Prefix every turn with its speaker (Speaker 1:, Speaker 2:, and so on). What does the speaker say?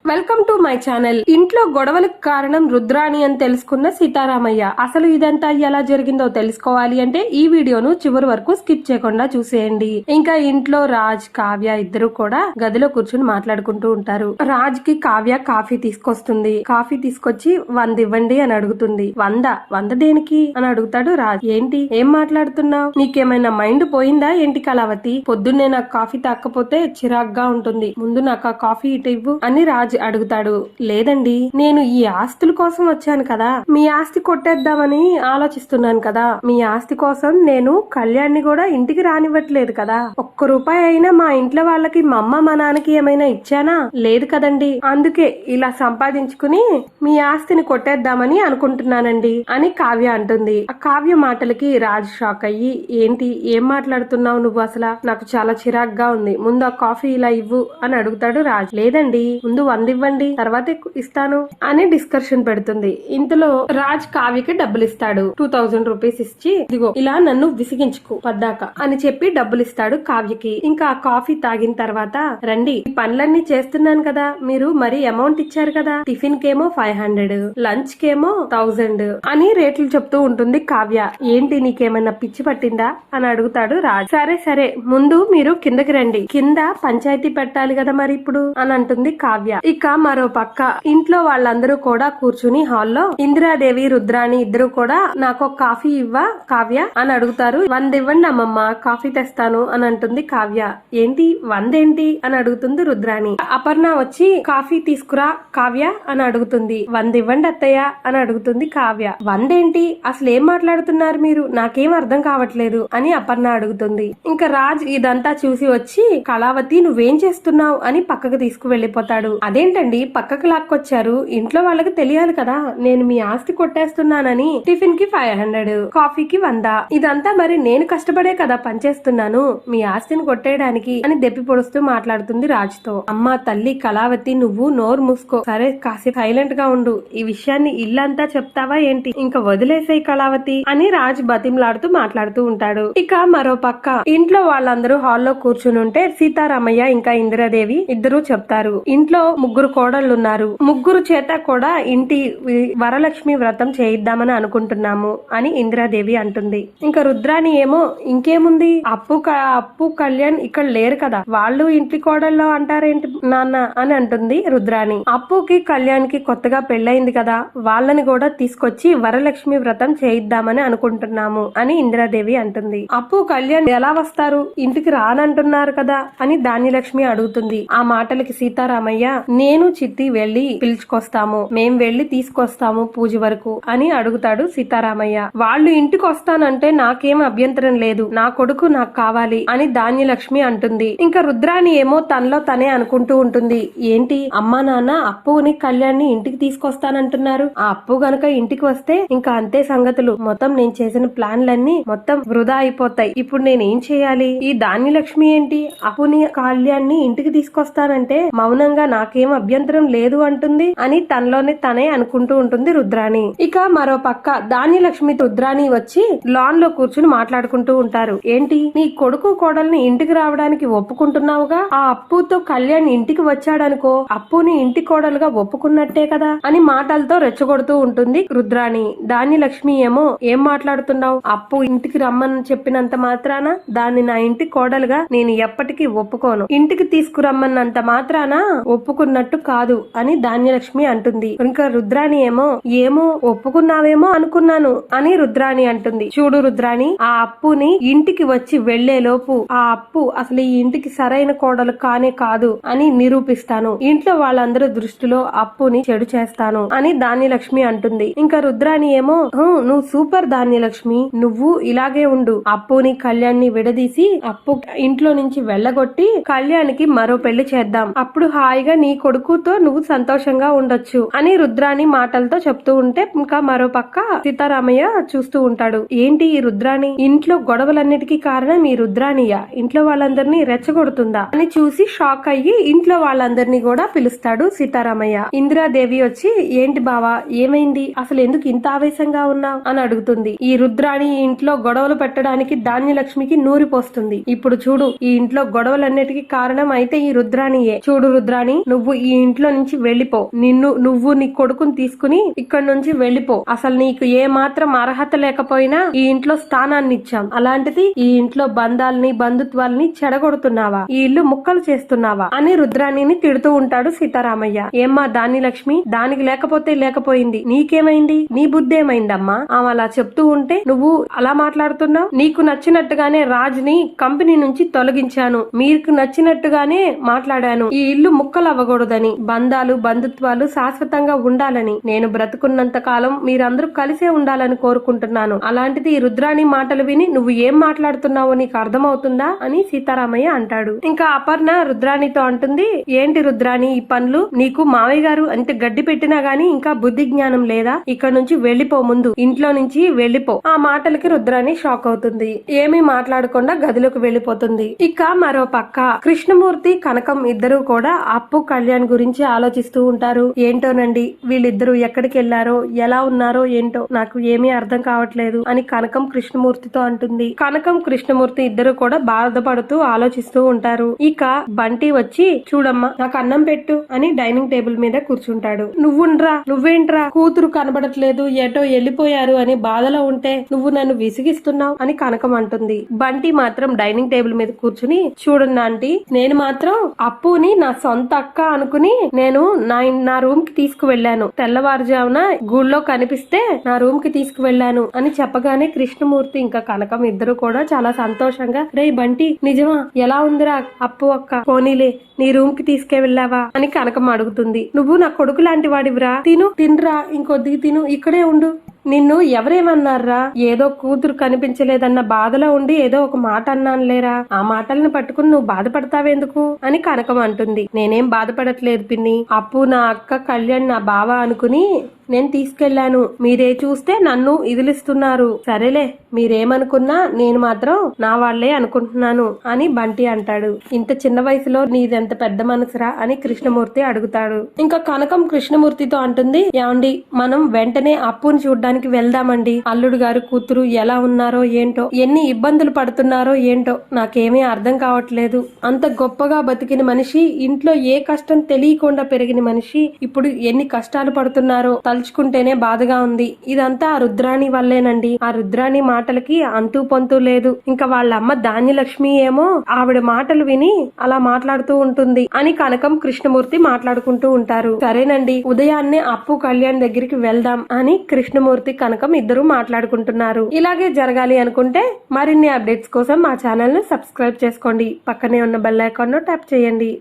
Speaker 1: Welcome to my channel. ఇంట్లో గొడవలకు కారణం రుద్రాణి అని తెలుసుకున్న సీతారామయ్య అసలు ఇదంతా ఎలా జరిగిందో తెలుసుకోవాలి అంటే ఈ వీడియోను చివరి వరకు స్కిప్ చేయకుండా చూసేయండి. ఇంకా ఇంట్లో రాజ్ కావ్య ఇద్దరు కూడా గదిలో కూర్చుని మాట్లాడుకుంటూ ఉంటారు. రాజ్ కి కావ్య కాఫీ తీసుకొస్తుంది. కాఫీ తీసుకొచ్చి 100 ఇవ్వండి అని అడుగుతుంది. 100 దేనికి అని అడుగుతాడు రాజ్. ఏంటి ఏం మాట్లాడుతున్నావు, నీకేమైనా మైండ్ పోయిందా ఏంటి కళావతి? పొద్దున్నే నాకు కాఫీ తాకపోతే చిరాగ్గా ఉంటుంది, ముందు నాకు ఆ కాఫీ ఇటు ఇవ్వు అని రాజ్ అడుగుతాడు. లేదండి, నేను ఈ ఆస్తుల కోసం వచ్చాను కదా, మీ ఆస్తి కొట్టేద్దామని ఆలోచిస్తున్నాను కదా, మీ ఆస్తి కోసం నేను కళ్యాణ్ని కూడా ఇంటికి రానివ్వట్లేదు కదా, ఒక్క రూపాయి అయినా మా ఇంట్లో వాళ్ళకి మా అమ్మ మా నాన్నకి ఏమైనా ఇచ్చానా? లేదు కదండి, అందుకే ఇలా సంపాదించుకుని మీ ఆస్తిని కొట్టేద్దామని అనుకుంటున్నానండి అని కావ్య అంటుంది. ఆ కావ్య మాటలకి రాజ్ షాక్ అయ్యి, ఏంటి ఏం మాట్లాడుతున్నావు నువ్వు, అసలు నాకు చాలా చిరాగ్గా ఉంది, ముందు ఆ కాఫీ ఇలా ఇవ్వు అని అడుగుతాడు రాజ్. లేదండి, ముందు 100 ఇవ్వండి తర్వాత ఇస్తాను అని డిస్కషన్ పెడుతుంది. ఇంతలో రాజ్ కావ్యకి డబ్బులు ఇస్తాడు. 2000 రూపీస్ ఇచ్చి, ఇదిగో ఇలా నన్ను విసిగించుకు పద్దాక అని చెప్పి డబ్బులు ఇస్తాడు కావ్యకి. ఇంకా ఆ కాఫీ తాగిన తర్వాత, రండి ఈ పనులన్నీ చేస్తున్నాను కదా, మీరు మరి అమౌంట్ ఇచ్చారు కదా, టిఫిన్ కేమో 500, లంచ్ కేమో 1000 అని రేట్లు చెప్తూ ఉంటుంది కావ్య. ఏంటి నీకేమైనా పిచ్చి పట్టిందా అని అడుగుతాడు రాజ్. సరే సరే ముందు మీరు కిందకి రండి, కింద పంచాయతీ పెట్టాలి కదా మరి ఇప్పుడు అని అంటుంది కావ్య. ఇక మరో పక్క ఇంట్లో వాళ్ళందరూ కూడా కూర్చుని హాల్లో ఇందిరాదేవి రుద్రాణి ఇద్దరు కూడా నాకు కాఫీ ఇవ్వా కావ్య అని అడుగుతారు. 100 ఇవ్వండి అమ్మమ్మ, కాఫీ తెస్తాను అని అంటుంది కావ్య. ఏంటి 100 ఏంటి అని అడుగుతుంది రుద్రాణి. అపర్ణ వచ్చి కాఫీ తీసుకురా కావ్య అని అడుగుతుంది. 100 ఇవ్వండి అత్తయ్య అని అడుగుతుంది కావ్య. 100 ఏంటి, అసలు ఏం మాట్లాడుతున్నారు మీరు, నాకేం అర్థం కావట్లేదు అని అపర్ణ అడుగుతుంది. ఇంకా రాజ్ ఇదంతా చూసి వచ్చి, కళావతి నువ్వేం చేస్తున్నావు అని పక్కకు తీసుకువెళ్లిపోతాడు. అదేంటండి పక్కకు లాక్కొచ్చారు, ఇంట్లో వాళ్ళకి తెలియాలి కదా నేను మీ ఆస్తి కొట్టేస్తున్నానని. టిఫిన్ కి 500, కాఫీకి 100, ఇదంతా మరి నేను కష్టపడే కదా పనిచేస్తున్నాను మీ ఆస్తిని కొట్టేయడానికి అని దెప్పి పొడుస్తూ మాట్లాడుతుంది రాజ్ తో. అమ్మా తల్లి కళావతి, నువ్వు నోరు మూసుకో, సరే కాసేపు సైలెంట్ గా ఉండు, ఈ విషయాన్ని ఇల్లంతా చెప్తావా ఏంటి, ఇంకా వదిలేసేయి కళావతి అని రాజ్ బతిమలాడుతూ మాట్లాడుతూ ఉంటాడు. ఇక మరో పక్క ఇంట్లో వాళ్ళందరూ హాల్లో కూర్చుని ఉంటే సీతారామయ్య ఇంకా ఇందిరాదేవి ఇద్దరు చెప్తారు, ఇంట్లో ముగ్గురు కోడళ్లున్నారు, ముగ్గురు చేత కూడా ఇంటి వరలక్ష్మి వ్రతం చేయిద్దామని అనుకుంటున్నాము అని ఇందిరాదేవి అంటుంది. ఇంకా రుద్రాణి ఏమో ఇంకేముంది, అప్పు కళ్యాణ్ ఇక్కడ లేరు కదా, వాళ్ళు ఇంటి కోడల్లో అంటారేంటి నాన్న అని అంటుంది రుద్రాణి. అప్పుకి కళ్యాణ్ కి కొత్తగా పెళ్ళయింది కదా, వాళ్ళని కూడా తీసుకొచ్చి వరలక్ష్మి వ్రతం చేయిద్దామని అనుకుంటున్నాము అని ఇందిరాదేవి అంటుంది. అప్పు కళ్యాణ్ ఎలా వస్తారు, ఇంటికి రానంటున్నారు కదా అని ధాన్యలక్ష్మి అడుగుతుంది. ఆ మాటలకి సీతారామయ్య, నేను చిట్టి వెళ్లి పిలుచుకొస్తాము, మేం వెళ్లి తీసుకొస్తాము పూజ వరకు అని అడుగుతాడు సీతారామయ్య. వాళ్ళు ఇంటికి వస్తానంటే నాకేం అభ్యంతరం లేదు, నా కొడుకు నాకు కావాలి అని ధాన్యలక్ష్మి అంటుంది. ఇంకా రుద్రాణి ఏమో తనలో తనే అనుకుంటూ ఉంటుంది, ఏంటి అమ్మా నాన్న అప్పుని కళ్యాణ్ని ఇంటికి తీసుకొస్తానంటున్నారు, ఆ అప్పు గనక ఇంటికి వస్తే ఇంకా అంతే సంగతులు, మొత్తం నేను చేసిన ప్లాన్లన్నీ మొత్తం వృధా అయిపోతాయి, ఇప్పుడు నేనేం చేయాలి, ఈ ధాన్యలక్ష్మి ఏంటి అప్పుని కళ్యాణ్ని ఇంటికి తీసుకొస్తానంటే మౌనంగా నాకేం అభ్యంతరం లేదు అంటుంది అని తనలోనే తనే అనుకుంటూ ఉంటుంది రుద్రాణి. ఇక మరో పక్క ధాన్యలక్ష్మి రుద్రాణి వచ్చి లాన్ లో కూర్చుని మాట్లాడుకుంటూ ఉంటారు. ఏంటి నీ కొడుకు కోడల్ని ఇంటికి రావడానికి ఒప్పుకుంటున్నావుగా, ఆ అప్పుతో కళ్యాణ్ ఇంటికి వచ్చాడనుకో అప్పుని ఇంటి కోడలుగా ఒప్పుకున్నట్టే కదా అని మాటలతో రెచ్చగొడుతూ ఉంటుంది రుద్రాణి. ధాన్యలక్ష్మి ఏమో ఏం మాట్లాడుతున్నావు, అప్పు ఇంటికి రమ్మని చెప్పినంత మాత్రాన దాన్ని నా ఇంటి కోడలుగా నేను ఎప్పటికీ ఒప్పుకోను, ఇంటికి తీసుకురమ్మన్నంత మాత్రాన ఒప్పుకున్నట్టు కాదు అని ధాన్యలక్ష్మి అంటుంది. ఇంకా రుద్రాణి ఏమో ఒప్పుకున్నావేమో అనుకున్నాను అని రుద్రాణి అంటుంది. చూడు రుద్రాణి, ఆ అప్పుని ఇంటికి వచ్చి వెళ్లే లోపు ఆ అప్పు అసలు ఈ ఇంటికి సరైన కోడలు కానే కాదు అని నిరూపిస్తాను, ఇంట్లో వాళ్ళందరూ దృష్టిలో అప్పుని చెడు చేస్తాను అని ధాన్యలక్ష్మి అంటుంది. ఇంకా రుద్రాణి ఏమో, నువ్వు సూపర్ ధాన్యలక్ష్మి, నువ్వు ఇలాగే ఉండు, అప్పుని కళ్యాణ్ని విడదీసి అప్పు ఇంట్లో నుంచి వెళ్ళగొట్టి కళ్యాణ్కి మరో పెళ్లి చేద్దాం, అప్పుడు హాయిగా నీ కొడుకుతో నువ్వు సంతోషంగా ఉండొచ్చు అని రుద్రాణి మాటలతో చెప్తూ ఉంటే ఇంకా మరో పక్క సీతారామయ్య చూస్తూ ఉంటాడు. ఏంటి ఈ రుద్రాణి, ఇంట్లో గొడవలన్నిటికీ కారణం ఈ రుద్రాణియా, ఇంట్లో వాళ్ళందరినీ రెచ్చగొడుతుందా అని చూసి షాక్ అయ్యి ఇంట్లో వాళ్ళందరినీ కూడా పిలుస్తాడు సీతారామయ్య. ఇందిరాదేవి వచ్చి, ఏంటి బావా ఏమైంది, అసలు ఎందుకు ఇంత ఆవేశంగా ఉన్నావు అని అడుగుతుంది. ఈ రుద్రాణి ఇంట్లో గొడవలు పెట్టడానికి ధాన్యలక్ష్మికి నూరిపోస్తుంది. ఇప్పుడు చూడు, ఈ ఇంట్లో గొడవలన్నిటికీ కారణం అయితే ఈ రుద్రాణియే. చూడు రుద్రాణి, నువ్వు ఈ ఇంట్లో నుంచి వెళ్ళిపో, నువ్వు నీ కొడుకుని తీసుకుని ఇక్కడ నుంచి వెళ్ళిపో. అసలు నీకు ఏ మాత్రం అర్హత లేకపోయినా ఈ ఇంట్లో స్థానాన్ని ఇచ్చాం, అలాంటిది ఈ ఇంట్లో బంధాలని బంధుత్వాలని చెడగొడుతున్నావా, ఈ ఇల్లు ముక్కలు చేస్తున్నావా అని రుద్రాణిని తిడుతూ ఉంటాడు సీతారామయ్య. ఏమ్మా దాని లక్ష్మి, దానికి లేకపోతే లేకపోయింది, నీకేమైంది, నీ బుద్ధి ఏమైందమ్మా? ఆమె అలా చెప్తూ ఉంటే నువ్వు అలా మాట్లాడుతున్నావు. నీకు నచ్చినట్టుగానే రాజ్ ని కంపెనీ నుంచి తొలగించాను, మీకు నచ్చినట్టుగానే మాట్లాడాను, ఈ ఇల్లు ముక్కలు అవ్వకూడదని, బంధాలు బంధుత్వాలు శాశ్వతంగా ఉండాలని, నేను బ్రతుకున్నంత కాలం మీరందరూ కలిసే ఉండాలని కోరుకుంటున్నాను. అలాంటిది ఈ రుద్రాణి మాటలు విని నువ్వు ఏం మాట్లాడుతున్నావో నీకు అర్థమవుతుందా అని సీతారామయ్య అంటాడు. ఇంకా అపర్ణ రుద్రాణితో అంటుంది, ఏంటి రుద్రాణి ఈ పనులు, నీకు మావయ్య గారు అంత గడ్డి పెట్టినా గానీ ఇంకా బుద్ధి జ్ఞానం లేదా, ఇక్కడ నుంచి వెళ్లిపో, ముందు ఇంట్లో నుంచి వెళ్లిపో. ఆ మాటలకి రుద్రాణి షాక్ అవుతుంది, ఏమీ మాట్లాడకుండా గదిలోకి వెళ్లిపోతుంది. ఇక మరో పక్క కృష్ణమూర్తి కనకం ఇద్దరు కూడా అప్పు కళ్యాణ్ గురించి ఆలోచిస్తూ ఉంటారు. ఏంటోనండి వీళ్ళిద్దరూ ఎక్కడికి వెళ్లారో ఎలా ఉన్నారో ఏంటో నాకు ఏమీ అర్థం కావట్లేదు అని కనకం కృష్ణమూర్తితో అంటుంది. కనకం కృష్ణమూర్తి ఇద్దరు కూడా బాధపడుతూ ఆలోచిస్తూ ఉంటారు. ఇక బంటి వచ్చి, చూడమ్మా నాకు అన్నం పెట్టు అని డైనింగ్ టేబుల్ మీద కూర్చుంటాడు. నువ్వేంట్రా కూతురు కనబడట్లేదు, ఎటో వెళ్ళిపోయారు అని బాధలో ఉంటే నువ్వు నన్ను విసిగిస్తున్నావు అని కనకం అంటుంది. బంటి మాత్రం డైనింగ్ టేబుల్ మీద కూర్చుని, చూడండి ఆంటీ, నేను మాత్రం అప్పుని నా సొంత అక్క అనుకుని నేను నా రూమ్ కి తీసుకువెళ్లాను, తెల్లవారుజామున గుళ్ళో కనిపిస్తే నా రూమ్ కి తీసుకువెళ్లాను అని చెప్పగానే కృష్ణమూర్తి ఇంకా కనకం ఇద్దరు కూడా చాలా సంతోషంగా, రే బంటి నిజమా, ఎలా ఉందిరా అప్పు అక్క, పోనీలే నీ రూమ్ కి తీసుకెళ్లావా అని కనకం అడుగుతుంది. నువ్వు నా కొడుకు లాంటి వాడివిరా, తినరా ఇంకొద్ది తిను, ఇక్కడే ఉండు, నిన్ను ఎవరేమన్నారా, ఏదో కూతురు కనిపించలేదన్న బాధలో ఉండి ఏదో ఒక మాట అన్నాను లేరా, ఆ మాటలను పట్టుకుని నువ్వు బాధపడతావెందుకు అని కనకం అంటుంది. నేనేం బాధపడట్లేదు పిన్ని, అప్పు నా అక్క, కళ్యాణ్ నా బావ అనుకుని నేను తీసుకెళ్లాను, మీరే చూస్తే నన్ను ఇదిలిస్తున్నారు. సరేలే మీరేమనుకున్నా నేను మాత్రం నా వాళ్లే అనుకుంటున్నాను అని బంటి అంటాడు. ఇంత చిన్న వయసులో నీదెంత పెద్ద మనసురా అని కృష్ణమూర్తి అడుగుతాడు. ఇంకా కనకం కృష్ణమూర్తితో అంటుంది, ఏమండి మనం వెంటనే అప్పుని చూడ్డానికి వెళ్దామండి, అల్లుడు గారు కూతురు ఎలా ఉన్నారో ఏంటో, ఎన్ని ఇబ్బందులు పడుతున్నారో ఏంటో నాకేమీ అర్థం కావట్లేదు. అంత గొప్పగా బతికిన మనిషి, ఇంట్లో ఏ కష్టం తెలియకుండా పెరిగిన మనిషి ఇప్పుడు ఎన్ని కష్టాలు పడుతున్నారో తలుచుకుంటేనే బాధగా ఉంది. ఇదంతా ఆ రుద్రాణి వల్లేనండి, ఆ రుద్రాణి మాటలకి అంతూ పొంతూ లేదు. ఇంకా వాళ్ళ అమ్మ ధాన్యలక్ష్మి ఏమో ఆవిడ మాటలు విని అలా మాట్లాడుతూ ఉంటుంది అని కనకం కృష్ణమూర్తి మాట్లాడుకుంటూ ఉంటారు. సరేనండి ఉదయాన్నే అప్పు కళ్యాణ్ దగ్గరికి వెళ్దాం అని కృష్ణమూర్తి కనకం ఇద్దరు మాట్లాడుకుంటున్నారు. ఇలాగే జరగాలి అనుకుంటే మరిన్ని అప్డేట్స్ కోసం మా ఛానల్ ను సబ్స్క్రైబ్ చేసుకోండి, పక్కనే ఉన్న బెల్ ఐకాన్ ను ట్యాప్ చేయండి.